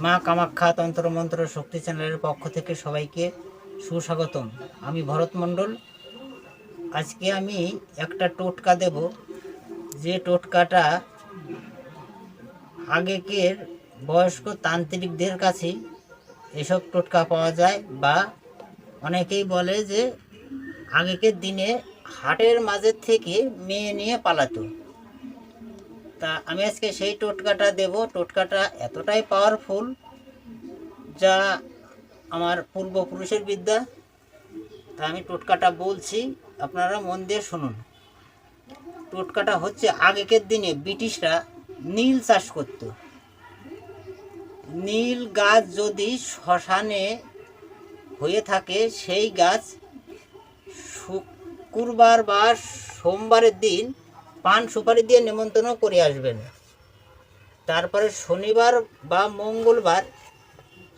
মা কামাখ্যা তন্ত্রমন্ত্র শক্তি চ্যানেলের পক্ষ থেকে সবাইকে সুস্বাগতম। আমি ভরত মণ্ডল। আজকে আমি একটা টোটকা দেব, যে টোটকাটা আগেকের বয়স্ক তান্ত্রিকদের কাছে এসব টোটকা পাওয়া যায়, বা অনেকেই বলে যে আগেকের দিনে হাটের মাঝে থেকে মেয়ে নিয়ে পালাতো। তা আমি আজকে সেই টোটকাটা দেব। টোটকাটা এতটাই পাওয়ারফুল, যা আমার পূর্বপুরুষের বিদ্যা। তা আমি টোটকাটা বলছি, আপনারা মন দিয়ে শুনুন। টোটকাটা হচ্ছে, আগেকের দিনে ব্রিটিশরা নীল চাষ করত। নীল গাছ যদি শ্মশানে হয়ে থাকে, সেই গাছ শুক্রবার বা সোমবারের দিন পান সুপারি দিয়ে নিমন্ত্রণ করে আসবেন। তারপরে শনিবার বা মঙ্গলবার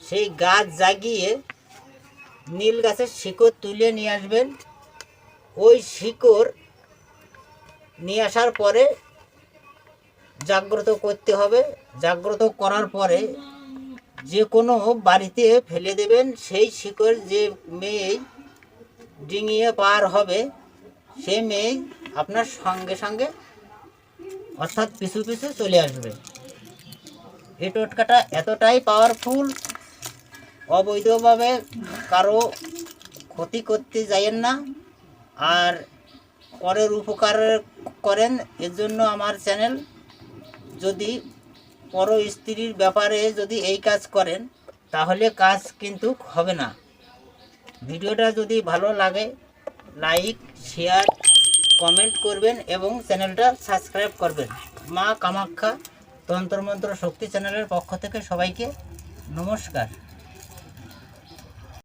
সেই গাছ জাগিয়ে নীল গাছের শিকড় তুলে নিয়ে আসবেন। ওই শিকড় নিয়ে আসার পরে জাগ্রত করতে হবে। জাগ্রত করার পরে যে কোনো বাড়িতে ফেলে দেবেন। সেই শিকড় যে মেয়ে ডিঙিয়ে পার হবে, সে মেয়ে আপনার সঙ্গে সঙ্গে অর্থাৎ পিছু পিছু চলে আসবে। এই টোটকাটা এতটাই পাওয়ারফুল, অবৈধভাবে কারো ক্ষতি করতে যাইয়েন না, আর পরের উপকার করেন। এর জন্য আমার চ্যানেল। যদি পর স্ত্রীর ব্যাপারে যদি এই কাজ করেন, তাহলে কাজ কিন্তু হবে না। ভিডিওটা যদি ভালো লাগে, লাইক, শেয়ার, কমেন্ট করবেন এবং চ্যানেলটা সাবস্ক্রাইব করবেন। মা কামাখ্যা তন্ত্রমন্ত্র শক্তি চ্যানেলের পক্ষ থেকে সবাইকে নমস্কার।